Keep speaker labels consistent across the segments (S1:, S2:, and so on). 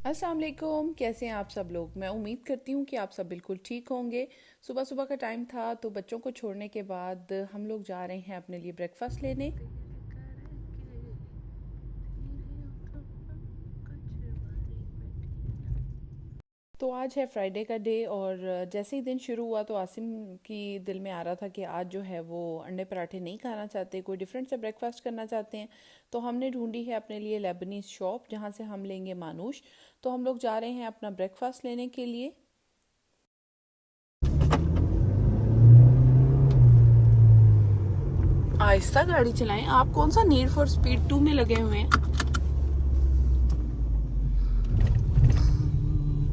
S1: अस्सलाम वालेकुम। कैसे हैं आप सब लोग। मैं उम्मीद करती हूँ कि आप सब बिल्कुल ठीक होंगे। सुबह सुबह का टाइम था तो बच्चों को छोड़ने के बाद हम लोग जा रहे हैं अपने लिए ब्रेकफास्ट लेने। तो आज है फ्राइडे का डे और जैसे ही दिन शुरू हुआ तो आसिम की दिल में आ रहा था कि आज जो है वो अंडे पराठे नहीं खाना चाहते, कोई डिफरेंट सा ब्रेकफास्ट करना चाहते हैं। तो हमने ढूंढी है अपने लिए लेबनीज शॉप जहाँ से हम लेंगे मानूश। तो हम लोग जा रहे हैं अपना ब्रेकफास्ट लेने के लिए। आहिस्ता गाड़ी चलाएं। आप कौन सा नीड फॉर स्पीड 2 में लगे हुए हैं।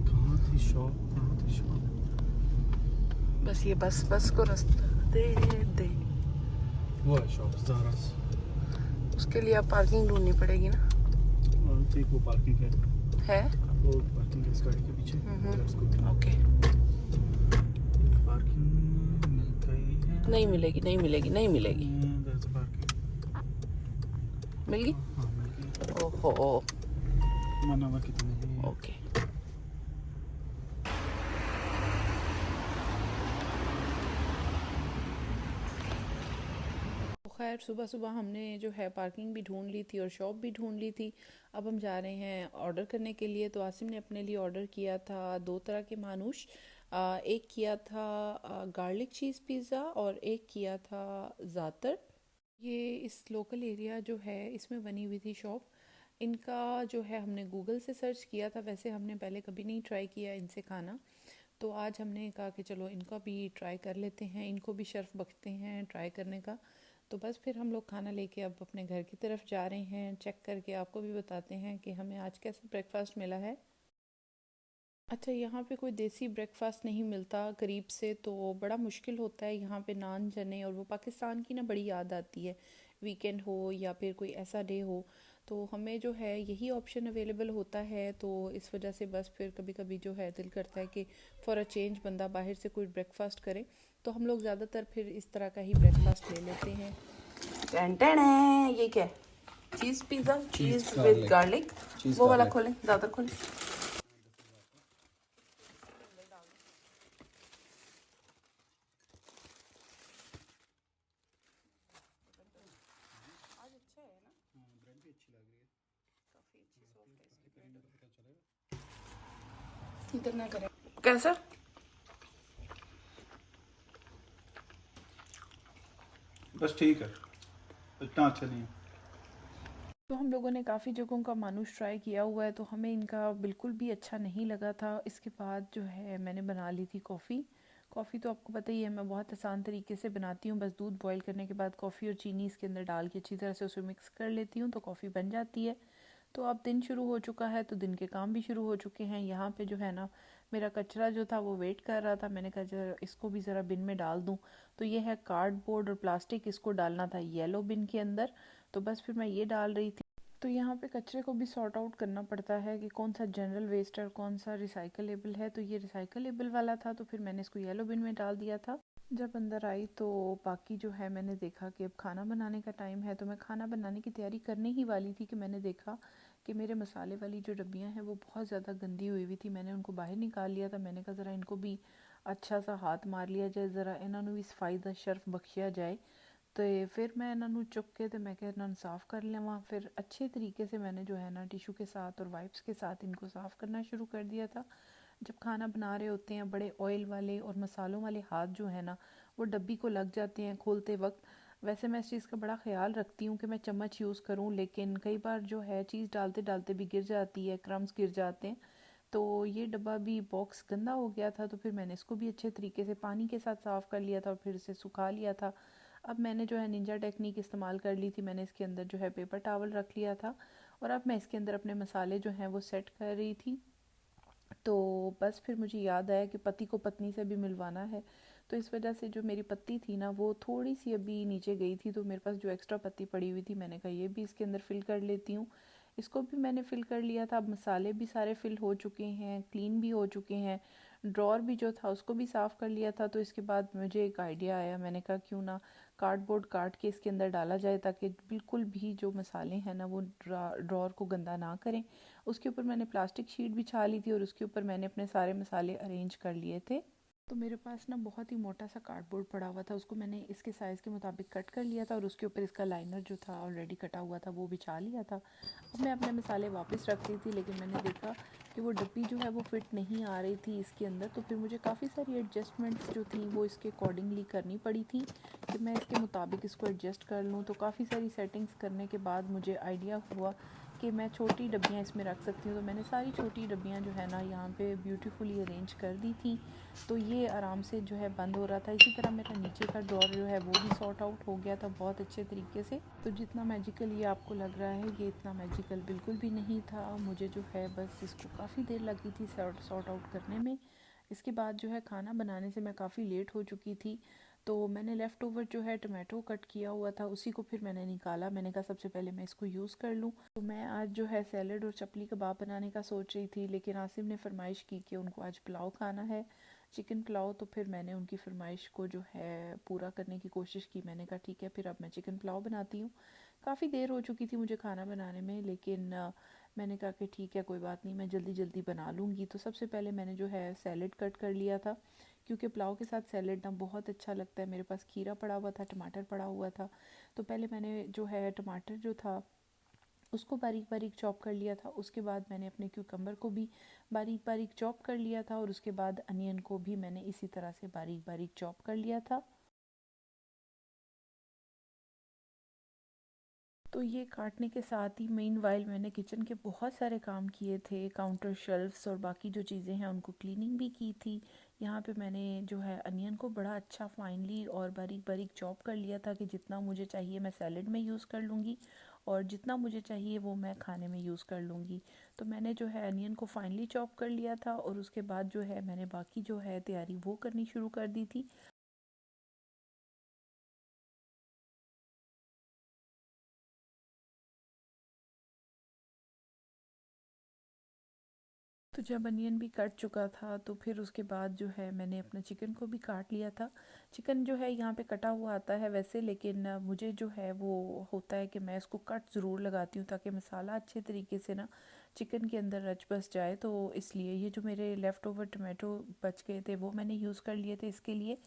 S2: कहाँ थी शॉप, कहाँ थी शॉप?
S1: बस ये बस को रास्ता दे दे।
S2: वो है शॉप ज़ारास।
S1: उसके लिए आप पार्किंग ढूंढनी पड़ेगी ना।
S2: और ठीक वो पार्किंग है,
S1: है।
S2: वो पार्किंग है इस गाड़ी के पीछे। Let's go.
S1: ओके।
S2: पार्किंग मिल गई है।
S1: नहीं मिलेगी, नहीं मिलेगी, नहीं मिलेगी।
S2: That's parking.
S1: मिल गई।
S2: हाँ मिल गई।
S1: ओहो।
S2: मना हुआ कितने की है।
S1: ओके। तो खैर सुबह सुबह हमने जो है पार्किंग भी ढूंढ ली थी और शॉप भी ढूंढ ली थी। अब हम जा रहे हैं ऑर्डर करने के लिए। तो आसिम ने अपने लिए ऑर्डर किया था दो तरह के मानूश। एक किया था गार्लिक चीज़ पिज़्ज़ा और एक किया था ज़ातर। ये इस लोकल एरिया जो है इसमें बनी हुई थी शॉप। इनका जो है हमने गूगल से सर्च किया था, वैसे हमने पहले कभी नहीं ट्राई किया इनसे खाना। तो आज हमने कहा कि चलो इनका भी ट्राई कर लेते हैं, इनको भी शर्फ बख्शते हैं ट्राई करने का। तो बस फिर हम लोग खाना लेके अब अपने घर की तरफ जा रहे हैं। चेक करके आपको भी बताते हैं कि हमें आज कैसा ब्रेकफास्ट मिला है। अच्छा, यहाँ पे कोई देसी ब्रेकफास्ट नहीं मिलता करीब से, तो बड़ा मुश्किल होता है यहाँ पे नान जने। और वो पाकिस्तान की ना बड़ी याद आती है, वीकेंड हो या फिर कोई ऐसा डे हो तो हमें जो है यही ऑप्शन अवेलेबल होता है। तो इस वजह से बस फिर कभी कभी जो है दिल करता है कि फॉर अ चेंज बंदा बाहर से कोई ब्रेकफास्ट करे। तो हम लोग ज़्यादातर फिर इस तरह का ही ब्रेकफास्ट ले लेते हैं। टेंटेन है ये क्या है? Cheese pizza,
S2: cheese
S1: cheese with
S2: garlic.
S1: Garlic.
S2: Cheese
S1: वो वाला
S2: गार्लिक।
S1: खोलें, ज़्यादा खोलें। आज अच्छा है ना।
S2: हाँ ब्रेड भी अच्छी लग रही है।
S1: काफ़ी अच्छी सॉफ्ट है इसकी
S2: करेंगे
S1: ब्रेड।
S2: तो पता चलेगा।
S1: इधर ना करें। कैसा?
S2: बस ठीक है, इतना अच्छा नहीं है।
S1: तो हम लोगों ने काफ़ी जगहों का मानूस ट्राई किया हुआ है तो हमें इनका बिल्कुल भी अच्छा नहीं लगा था। इसके बाद जो है मैंने बना ली थी कॉफ़ी। कॉफ़ी तो आपको पता ही है मैं बहुत आसान तरीके से बनाती हूँ। बस दूध बॉईल करने के बाद कॉफ़ी और चीनी इसके अंदर डाल के अच्छी तरह से उसे मिक्स कर लेती हूँ तो कॉफ़ी बन जाती है। तो अब दिन शुरू हो चुका है तो दिन के काम भी शुरू हो चुके हैं। यहाँ पे जो है ना मेरा कचरा जो था वो वेट कर रहा था। मैंने कहा जरा इसको भी ज़रा बिन में डाल दूँ। तो ये है कार्डबोर्ड और प्लास्टिक, इसको डालना था येलो बिन के अंदर। तो बस फिर मैं ये डाल रही थी। तो यहाँ पे कचरे को भी सॉर्ट आउट करना पड़ता है कि कौन सा जनरल वेस्ट है और कौन सा रिसाइकलेबल है। तो ये रिसाइकलेबल वाला था तो फिर मैंने इसको येलो बिन में डाल दिया था। जब अंदर आई तो बाकी जो है मैंने देखा कि अब खाना बनाने का टाइम है। तो मैं खाना बनाने की तैयारी करने ही वाली थी कि मैंने देखा कि मेरे मसाले वाली जो डब्बियाँ हैं वो बहुत ज़्यादा गंदी हुई हुई थी। मैंने उनको बाहर निकाल लिया था। मैंने कहा ज़रा इनको भी अच्छा सा हाथ मार लिया जाए, ज़रा इन्होंने भी सफाई दा शर्फ बख्शिया जाए। तो ये फिर मैं इन्हों चुक के तो मैं क्या इन्होंने साफ़ कर लिया। फिर अच्छे तरीके से मैंने जो है ना टिशू के साथ और वाइप्स के साथ इनको साफ़ करना शुरू कर दिया था। जब खाना बना रहे होते हैं बड़े ऑयल वाले और मसालों वाले हाथ जो है ना वो डब्बी को लग जाते हैं खोलते वक्त। वैसे मैं इस चीज़ का बड़ा ख्याल रखती हूँ कि मैं चम्मच यूज़ करूँ, लेकिन कई बार जो है चीज़ डालते डालते भी गिर जाती है, क्रम्स गिर जाते हैं। तो ये डब्बा भी बॉक्स गंदा हो गया था तो फिर मैंने इसको भी अच्छे तरीके से पानी के साथ साफ़ कर लिया था और फिर इसे सुखा लिया था। अब मैंने जो है निंजा टेक्निक इस्तेमाल कर ली थी। मैंने इसके अंदर जो है पेपर टावल रख लिया था और अब मैं इसके अंदर अपने मसाले जो हैं वो सेट कर रही थी। तो बस फिर मुझे याद आया कि पति को पत्नी से भी मिलवाना है। तो इस वजह से जो मेरी पत्ती थी ना वो थोड़ी सी अभी नीचे गई थी तो मेरे पास जो एक्स्ट्रा पत्ती पड़ी हुई थी मैंने कहा ये भी इसके अंदर फिल कर लेती हूँ। इसको भी मैंने फिल कर लिया था। अब मसाले भी सारे फिल हो चुके हैं, क्लीन भी हो चुके हैं। ड्रॉर भी जो था उसको भी साफ़ कर लिया था। तो इसके बाद मुझे एक आइडिया आया, मैंने कहा क्यों ना कार्डबोर्ड काट के इसके अंदर डाला जाए ताकि बिल्कुल भी जो मसाले हैं ना वो ड्रॉर को गंदा ना करें। उसके ऊपर मैंने प्लास्टिक शीट बिछा ली थी और उसके ऊपर मैंने अपने सारे मसाले अरेंज कर लिए थे। तो मेरे पास ना बहुत ही मोटा सा कार्डबोर्ड पड़ा हुआ था, उसको मैंने इसके साइज़ के मुताबिक कट कर लिया था और उसके ऊपर इसका लाइनर जो था ऑलरेडी कटा हुआ था वो बिछा लिया था। अब मैं अपने मसाले वापस रख रही थी, लेकिन मैंने देखा कि वो डब्बी जो है वो फिट नहीं आ रही थी इसके अंदर। तो फिर मुझे काफ़ी सारी एडजस्टमेंट्स जो थी वो इसके अकॉर्डिंगली करनी पड़ी थी कि मैं इसके मुताबिक इसको एडजस्ट कर लूँ। तो काफ़ी सारी सेटिंग्स करने के बाद मुझे आइडिया हुआ कि मैं छोटी डब्बियाँ इसमें रख सकती हूँ। तो मैंने सारी छोटी डब्बियाँ जो है ना यहाँ पे ब्यूटीफुली अरेंज कर दी थी। तो ये आराम से जो है बंद हो रहा था। इसी तरह मेरा नीचे का ड्रॉर जो है वो भी सॉर्ट आउट हो गया था बहुत अच्छे तरीके से। तो जितना मैजिकल ये आपको लग रहा है, ये इतना मैजिकल बिल्कुल भी नहीं था। मुझे जो है बस इसको काफ़ी देर लगी थी सॉर्ट आउट करने में। इसके बाद जो है खाना बनाने से मैं काफ़ी लेट हो चुकी थी। तो मैंने लेफ़्ट ओवर जो है टमाटो कट किया हुआ था उसी को फिर मैंने निकाला। मैंने कहा सबसे पहले मैं इसको यूज़ कर लूँ। तो मैं आज जो है सैलड और चपली कबाब बनाने का सोच रही थी, लेकिन आसिम ने फरमाइश की कि उनको आज पुलाव खाना है, चिकन पुलाव। तो फिर मैंने उनकी फरमाइश को जो है पूरा करने की कोशिश की। मैंने कहा ठीक है फिर अब मैं चिकन पुलाव बनाती हूँ। काफ़ी देर हो चुकी थी मुझे खाना बनाने में, लेकिन मैंने कहा कि ठीक है कोई बात नहीं, मैं जल्दी जल्दी बना लूँगी। तो सबसे पहले मैंने जो है सैलड कट कर लिया था, क्योंकि पुलाव के साथ सैलड ना बहुत अच्छा लगता है। मेरे पास खीरा पड़ा हुआ था, टमाटर पड़ा हुआ था। तो पहले मैंने जो है टमाटर जो था उसको बारीक बारीक चॉप कर लिया था। उसके बाद मैंने अपने क्यूकम्बर को भी बारीक बारीक चॉप कर लिया था और उसके बाद अनियन को भी मैंने इसी तरह से बारीक बारीक चॉप कर लिया था। तो ये काटने के साथ ही मीनवाइल मैंने किचन के बहुत सारे काम किए थे। काउंटर शेल्फ्स और बाकी जो चीज़ें हैं उनको क्लीनिंग भी की थी। यहाँ पे मैंने जो है अनियन को बड़ा अच्छा फाइनली और बारीक बारीक चॉप कर लिया था कि जितना मुझे चाहिए मैं सैलेड में यूज़ कर लूँगी और जितना मुझे चाहिए वो मैं खाने में यूज़ कर लूँगी। तो मैंने जो है अनियन को फाइनली चॉप कर लिया था और उसके बाद जो है मैंने बाकी जो है तैयारी वो करनी शुरू कर दी थी। तो जब अनियन भी कट चुका था तो फिर उसके बाद जो है मैंने अपना चिकन को भी काट लिया था। चिकन जो है यहाँ पे कटा हुआ आता है वैसे, लेकिन मुझे जो है वो होता है कि मैं इसको कट ज़रूर लगाती हूँ ताकि मसाला अच्छे तरीके से ना चिकन के अंदर रच बस जाए। तो इसलिए ये जो मेरे लेफ़्ट ओवर टमाटो बच गए थे वो मैंने यूज़ कर लिए थे इसके लिए।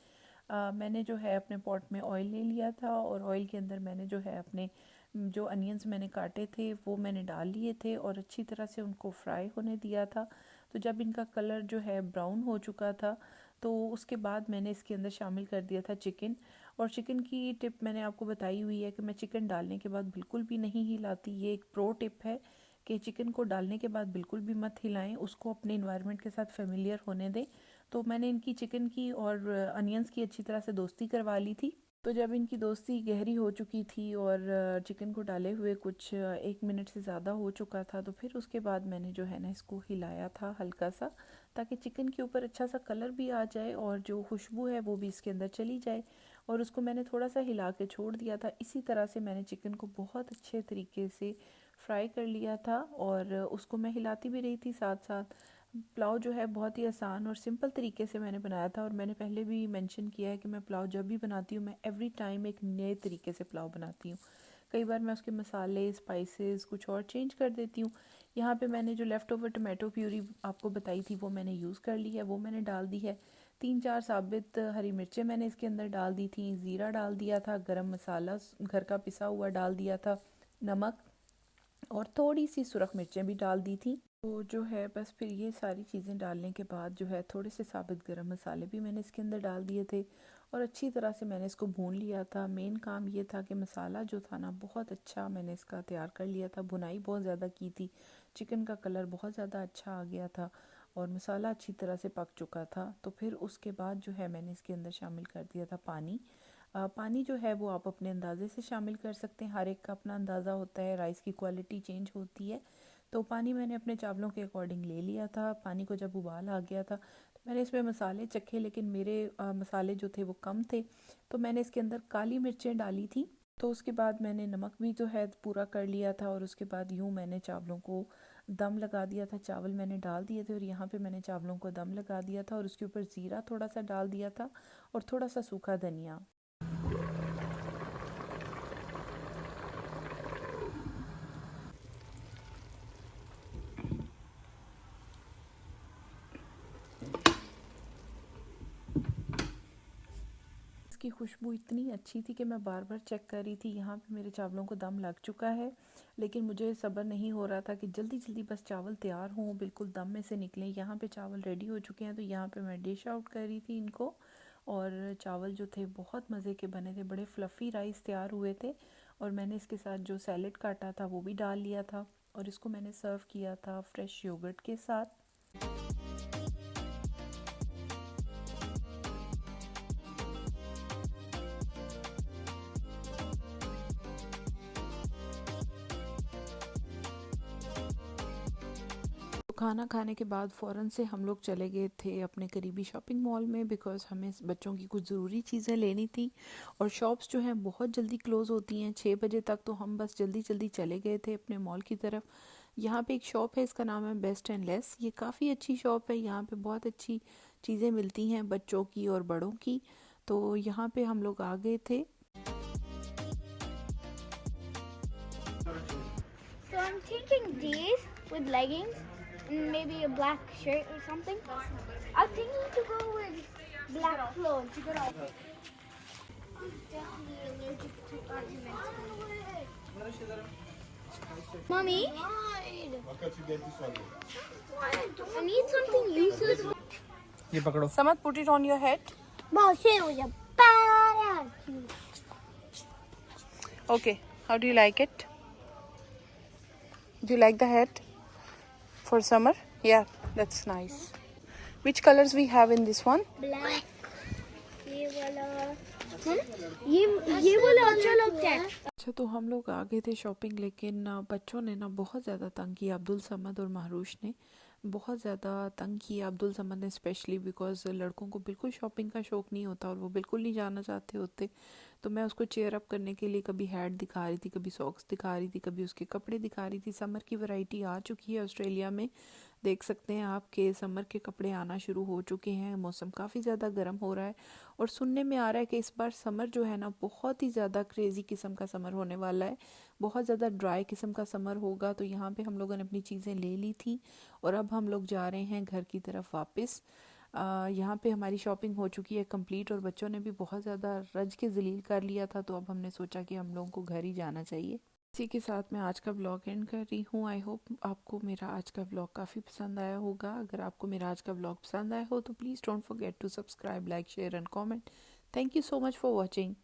S1: मैंने जो है अपने पॉट में ऑयल ले लिया था और ऑयल के अंदर मैंने जो है अपने जो अनियंस मैंने काटे थे वो मैंने डाल लिए थे और अच्छी तरह से उनको फ्राई होने दिया था। तो जब इनका कलर जो है ब्राउन हो चुका था तो उसके बाद मैंने इसके अंदर शामिल कर दिया था चिकन। और चिकन की टिप मैंने आपको बताई हुई है कि मैं चिकन डालने के बाद बिल्कुल भी नहीं हिलाती। ये एक प्रो टिप है कि चिकन को डालने के बाद बिल्कुल भी मत हिलाएं, उसको अपने इन्वायरमेंट के साथ फेमिलियर होने दें। तो मैंने इनकी चिकन की और अनियंस की अच्छी तरह से दोस्ती करवा ली थी। तो जब इनकी दोस्ती गहरी हो चुकी थी और चिकन को डाले हुए कुछ 1 मिनट से ज़्यादा हो चुका था तो फिर उसके बाद मैंने जो है ना इसको हिलाया था हल्का सा, ताकि चिकन के ऊपर अच्छा सा कलर भी आ जाए और जो खुशबू है वो भी इसके अंदर चली जाए। और उसको मैंने थोड़ा सा हिला के छोड़ दिया था। इसी तरह से मैंने चिकन को बहुत अच्छे तरीके से फ्राई कर लिया था और उसको मैं हिलाती भी रही थी साथ साथ। पुलाव जो है बहुत ही आसान और सिंपल तरीके से मैंने बनाया था और मैंने पहले भी मेंशन किया है कि मैं पुलाव जब भी बनाती हूँ मैं एवरी टाइम एक नए तरीके से पुलाव बनाती हूँ। कई बार मैं उसके मसाले स्पाइसेस कुछ और चेंज कर देती हूँ। यहाँ पे मैंने जो लेफ़्ट ओवर टमाटो प्यूरी आपको बताई थी वो मैंने यूज़ कर ली है, वो मैंने डाल दी है। 3-4 साबित हरी मिर्चें मैंने इसके अंदर डाल दी थी, ज़ीरा डाल दिया था, गरम मसाला घर का पिसा हुआ डाल दिया था, नमक और थोड़ी सी सुरख मिर्चें भी डाल दी थी। तो जो है बस फिर ये सारी चीज़ें डालने के बाद जो है थोड़े से साबित गरम मसाले भी मैंने इसके अंदर डाल दिए थे और अच्छी तरह से मैंने इसको भून लिया था। मेन काम ये था कि मसाला जो था ना बहुत अच्छा मैंने इसका तैयार कर लिया था। भुनाई बहुत ज़्यादा की थी, चिकन का कलर बहुत ज़्यादा अच्छा आ गया था और मसाला अच्छी तरह से पक चुका था। तो फिर उसके बाद जो है मैंने इसके अंदर शामिल कर दिया था पानी। पानी जो है वो आप अपने अंदाज़े से शामिल कर सकते हैं, हर एक का अपना अंदाज़ा होता है, राइस की क्वालिटी चेंज होती है। तो पानी मैंने अपने चावलों के अकॉर्डिंग ले लिया था। पानी को जब उबाल आ गया था तो मैंने इसमें मसाले चखे, लेकिन मेरे मसाले जो थे वो कम थे तो मैंने इसके अंदर काली मिर्चें डाली थी। तो उसके बाद मैंने नमक भी जो है पूरा कर लिया था और उसके बाद यूँ मैंने चावलों को दम लगा दिया था। चावल मैंने डाल दिए थे और यहाँ पे मैंने चावलों को दम लगा दिया था और उसके ऊपर ज़ीरा थोड़ा सा डाल दिया था और थोड़ा सा सूखा धनिया। इसकी खुशबू इतनी अच्छी थी कि मैं बार बार चेक कर रही थी। यहाँ पे मेरे चावलों को दम लग चुका है, लेकिन मुझे सब्र नहीं हो रहा था कि जल्दी जल्दी बस चावल तैयार हों, बिल्कुल दम में से निकलें। यहाँ पे चावल रेडी हो चुके हैं, तो यहाँ पे मैं डिश आउट कर रही थी इनको। और चावल जो थे बहुत मज़े के बने थे, बड़े फ्लफ़ी राइस तैयार हुए थे। और मैंने इसके साथ जो सैलेड काटा था वो भी डाल लिया था, और इसको मैंने सर्व किया था फ्रेश योगर्ट के साथ। खाना खाने के बाद फ़ौरन से हम लोग चले गए थे अपने करीबी शॉपिंग मॉल में, बिकॉज़ हमें बच्चों की कुछ ज़रूरी चीज़ें लेनी थी। और शॉप्स जो हैं बहुत जल्दी क्लोज़ होती हैं 6 बजे तक, तो हम बस जल्दी जल्दी चले गए थे अपने मॉल की तरफ। यहाँ पे एक शॉप है, इसका नाम है बेस्ट एंड लेस। ये काफ़ी अच्छी शॉप है, यहाँ पे बहुत अच्छी चीज़ें मिलती हैं बच्चों की और बड़ों की। तो यहाँ पे हम लोग आ गए थे।
S3: So I'm thinking these with leggings and maybe a black shirt or something. I'm thinking to go with black clothes. I'm definitely allergic to arguments. Mommy, I need something useless.
S4: ये पकड़ो।
S1: समझ, put it on your head.
S3: Mom, shit was a bad attitude.
S1: Okay, how do you like it? Do you like the hat for summer? Yeah, that's nice. Which colors we have in this one?
S3: Black. ये वाला अच्छा लगता है.
S1: अच्छा, तो हम लोग आ गए थे शॉपिंग, लेकिन बच्चों ने ना बहुत ज़्यादा तंग किया। अब्दुल समद और महरूश ने बहुत ज़्यादा तंग किया। अब्दुल समद ने स्पेशली, बिकॉज़ लड़कों को बिल्कुल शॉपिंग का शौक़ नहीं होता और वो बिल्कुल नहीं जाना चाहते होते। तो मैं उसको चेयर अप करने के लिए कभी हैट दिखा रही थी, कभी सॉक्स दिखा रही थी, कभी उसके कपड़े दिखा रही थी। समर की वैरायटी आ चुकी है ऑस्ट्रेलिया में, देख सकते हैं आप कि समर के कपड़े आना शुरू हो चुके हैं। मौसम काफ़ी ज़्यादा गर्म हो रहा है, और सुनने में आ रहा है कि इस बार समर जो है ना बहुत ही ज़्यादा क्रेज़ी किस्म का समर होने वाला है, बहुत ज़्यादा ड्राई किस्म का समर होगा। तो यहाँ पे हम लोगों ने अपनी चीज़ें ले ली थी, और अब हम लोग जा रहे हैं घर की तरफ वापस। यहाँ पे हमारी शॉपिंग हो चुकी है कंप्लीट, और बच्चों ने भी बहुत ज़्यादा रज के ज़लील कर लिया था, तो अब हमने सोचा कि हम लोगों को घर ही जाना चाहिए। इसी के साथ मैं आज का व्लॉग एंड कर रही हूँ। आई होप आपको मेरा आज का व्लॉग काफ़ी पसंद आया होगा। अगर आपको मेरा आज का व्लॉग पसंद आया हो तो please don't forget to subscribe, like, share and comment. Thank you so much for watching.